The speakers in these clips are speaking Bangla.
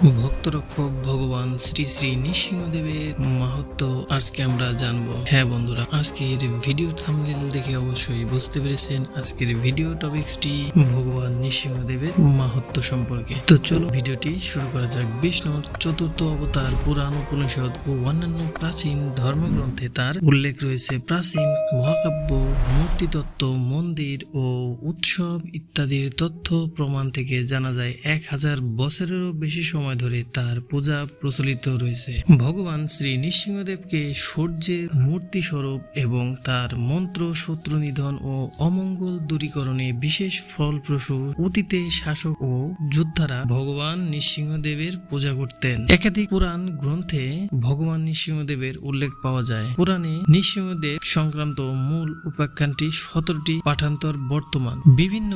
ভক্তরক্ষক ভগবান শ্রী শ্রী নৃসিংহদেবের মাহাত্ম্য আজকে আমরা জানবো। হ্যাঁ বন্ধুরা, আজকের ভিডিও থাম্বনেল দেখে অবশ্যই বুঝতে পেরেছেন আজকের ভিডিও টপিকসটি ভগবান নৃসিংহদেবের মাহাত্ম্য সম্পর্কে। তো চলো ভিডিওটি শুরু করা যাক। বিষ্ণুর চতুর্থ অবতার পুরাণ, উপনিষদ ও অন্যান্য প্রাচীন ধর্মগ্রন্থে তার উল্লেখ রয়েছে। প্রাচীন মহাকাব্য, মূর্তিতত্ত্ব, মন্দির ও উৎসব ইত্যাদির তথ্য প্রমাণ থেকে জানা যায় 1000 বছরেরও বেশি সময় ধরে তার পূজা প্রচলিত রয়েছে। ভগবান শ্রী নৃসিংহদেবকে সূর্যের মূর্তি স্বরূপ এবং তার মন্ত্র শত্রু নিধন ও অমঙ্গল দূরীকরণে বিশেষ ফলপ্রসূ। অতীতে শাসক ও যোদ্ধারা ভগবান নৃসিংহদেবের পূজা করতেন। একাধিক পুরাণ গ্রন্থে ভগবান নৃসিংহদেবের উল্লেখ পাওয়া যায়। পুরাণে নৃসিংহদেব সংক্রান্ত মূল উপাখ্যানটি 17টি পাঠান্তর বর্তমান। বিভিন্ন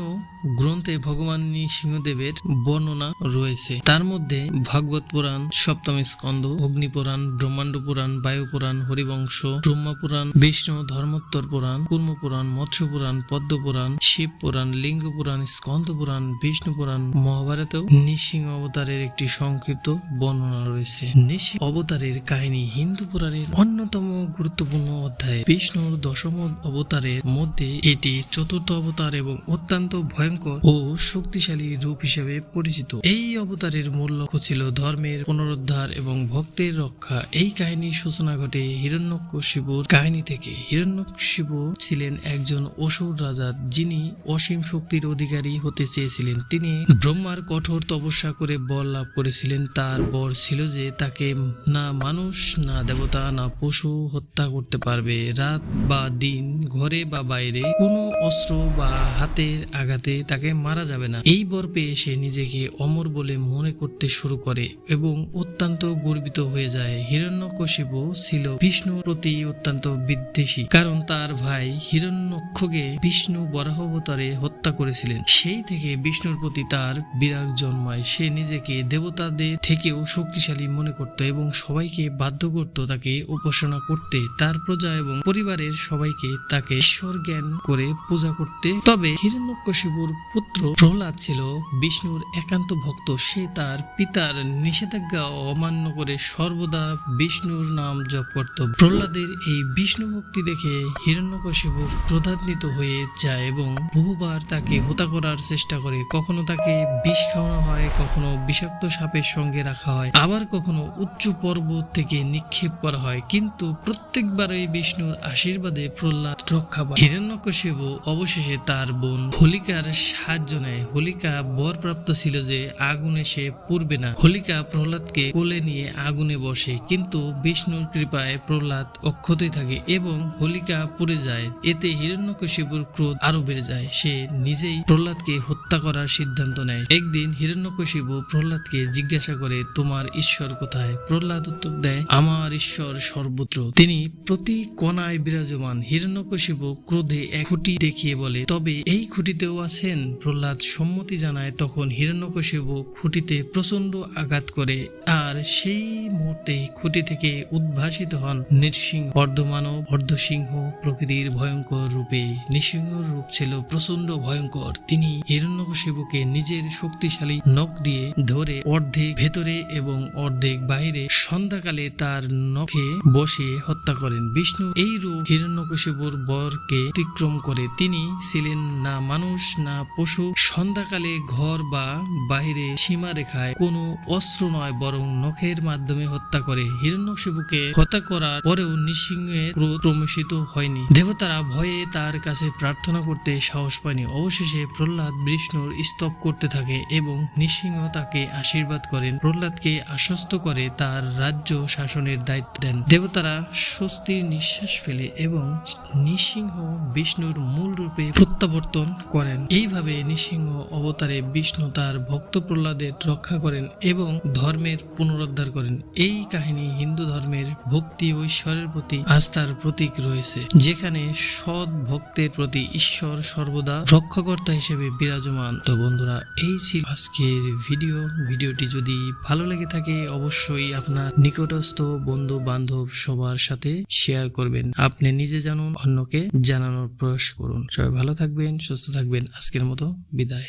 গ্রন্থে ভগবান নৃসিংহদেবের বর্ণনা রয়েছে। তার মধ্যে ভাগবত পুরাণ, সপ্তম স্কন্ধ, অগ্নি পুরাণ, ব্রহ্মাণ্ড পুরাণ, বায়ু পুরাণ, হরিবংশ, ব্রহ্মা পুরাণ, বিষ্ণু ধর্মোত্তর পুরাণ, কুর্ম পুরাণ, মৎস্য পুরাণ, পদ্ম পুরাণ, শিব পুরাণ, লিঙ্গ পুরাণ, স্কন্ধ পুরাণ, বিষ্ণু পুরাণ, মহাভারতেও নৃসিংহ অবতারের একটি সংক্ষিপ্ত বর্ণনা রয়েছে। নৃসিংহ অবতারের কাহিনী হিন্দু পুরাণের অন্যতম গুরুত্বপূর্ণ অধ্যায়। বিষ্ণুর দশম অবতারের মধ্যে এটি চতুর্থ অবতার এবং অত্যন্ত ভয়ঙ্কর ও শক্তিশালী রূপ হিসেবে পরিচিত। এই অবতারের মূল লক্ষ্য ছিল ধর্মের পুনরুদ্ধার এবং ভক্তের রক্ষা। এই কাহিনীর সূচনা ঘটে হিরণ্যকশিপুর কাহিনী থেকে। হিরণ্যকশিপু ছিলেন একজন অসুর রাজা, যিনি অসীম শক্তির অধিকারী হতে চেয়েছিলেন। তিনি ব্রহ্মার কঠোর তপস্যা করে বর লাভ করেছিলেন। তার বর ছিল যে তাকে না মানুষ, না দেবতা, না পশু হত্যা করতে পারবে। রাত বা দিন, ঘরে বা বাইরে, কোনো অস্ত্র বা হাতের আঘাতে তাকে মারা যাবে না। এই বর পেয়ে সে নিজেকে অমর বলে মনে করতে শুরু করে এবং অত্যন্ত গর্বিত হয়ে যায়। হিরণ্যকশিপু ছিল বিষ্ণুর প্রতি অত্যন্ত বিদ্বেষী, কারণ তার ভাই হিরণ্যক্ষকে বিষ্ণু বরাহ অবতারে হত্যা করেছিলেন। সেই থেকে বিষ্ণুর প্রতি তার বিরাগ জন্মায়। সে নিজেকে দেবতাদের থেকেও শক্তিশালী মনে করত এবং সবাইকে বাধ্য করত তাকে উপাসনা করতে। তার প্রজা এবং পরিবারের সবাইকে তাকে ঈশ্বর জ্ঞান করে পূজা করতে। তবে হিরণ্যকশিপুর পুত্র প্রহ্লাদ ছিল বিষ্ণুর একান্ত ভক্ত। সে তার পিতার নিষেধাজ্ঞা অমান্য করে সর্বদা বিষ্ণুর নাম জপ করত। প্রহ্লাদের এই বিষ্ণু ভক্তি দেখে হিরণ্যকশিপু ক্রোধান্বিত হয়ে যায় এবং বহুবার তাকে হত্যা করার চেষ্টা করে। কখনো তাকে বিষ খাওয়ানো হয়, কখনো বিষাক্ত সাপের সঙ্গে রাখা হয়, আবার কখনো উচ্চ পর্বত থেকে নিক্ষেপ করা হয়, কিন্তু প্রত্যেকবারই বিষ্ণুর আশীর্বাদে প্রহ্লাদ রক্ষা পায়। হিরণ্যকশিপু অবশেষে তার বোন হোলিকার সাহায্য নেয়। হোলিকা বরপ্রাপ্ত ছিল যে আগুনে সে পুড়বে না। হোলিকা প্রহ্লাদকে কোলে নিয়ে আগুনে বসে, কিন্তু বিষ্ণুর কৃপায় প্রহ্লাদ অক্ষতই থাকে এবং হোলিকা পুড়ে যায়। এতে হিরণ্যকশিপুর ক্রোধ আরো বেড়ে যায়। সে নিজেই প্রহ্লাদকে হত্যা করার সিদ্ধান্ত নেয়। একদিন হিরণ্যকশিপু প্রহ্লাদকে জিজ্ঞাসা করে, তোমার ঈশ্বর কোথায়? প্রহ্লাদ উত্তর দেয়, আমার ঈশ্বর সর্বত্র, তিনি প্রতি কোণায় বিরাজমান। হিরণ্যকশিপু ক্রোধে এক খুঁটি দেখিয়ে বলে, তবে এই খুঁটিতেও আছেন? প্রহ্লাদ সম্মতি জানায়। তখন হিরণ্যকশিপু খুঁটিতে প্রচন্ড আঘাত করে, আর সেই মুহূর্তে খুঁটি থেকে উদ্ভাসিত হন নৃসিংহ, অর্ধমানব অর্ধসিংহ প্রকৃতির ভয়ঙ্কর রূপে। নৃসিংহর রূপ ছিল প্রচন্ড ভয়ঙ্কর। তিনি হিরণ্যকশিপুকে নিজের শক্তিশালী নখ দিয়ে ধরে অর্ধেক ভেতরে এবং অর্ধেক বাইরে সন্ধ্যাকালে তার নখে বসিয়ে হত্যা করেন। বিষ্ণু এই রূপ হিরণ্যকশিপুর বরকে অতিক্রম করে। তিনি ছিলেন না মানুষ, না পশু। সন্ধ্যাকালে ঘর বা বাহিরে সীমারেখায় কোনো অস্ত্র নয়, বরং নখের মাধ্যমে হত্যা করে। হিরণ্যকশিপুকে হত্যা করার পরেও নৃসিংহের ক্রোধ প্রশমিত হয়নি। দেবতারা ভয়ে তার কাছে প্রার্থনা করতে সাহস পায়নি। অবশেষে প্রহ্লাদ বিষ্ণুর স্তব করতে থাকে এবং নৃসিংহ তাকে আশীর্বাদ করেন। প্রহ্লাদকে আশ্বস্ত করে তার রাজ্য শাসনের দায়িত্ব দেন। দেবতারা স্বস্তির নিঃশ্বাস ফেলে এবং নৃসিংহ বিষ্ণুর মূল রূপে প্রত্যাবর্তন করেন। এইভাবে নৃসিংহ অবতারে বিষ্ণু তার ভক্ত প্রহ্লাদের রক্ষা করেন এবং ধর্মের পুনরুদ্ধার করেন। এই কাহিনী হিন্দু ধর্মের ভক্তি ও ঈশ্বরের প্রতি আস্থার প্রতীক রয়েছে, যেখানে সৎ ভক্তের প্রতি ঈশ্বর সর্বদা রক্ষাকর্তা হিসেবে বিরাজমান। তো বন্ধুরা, এই ছিল আজকের ভিডিওটি যদি ভালো লেগে থাকে অবশ্যই আপনার নিকটস্থ বন্ধু বান্ধব সবার সাথে শেয়ার করবেন। আপনি নিজে জানুন, অন্যকে জানানোর প্রয়াস করুন। সবাই ভালো থাকবেন, সুস্থ থাকবেন। আজকের মতো বিদায়।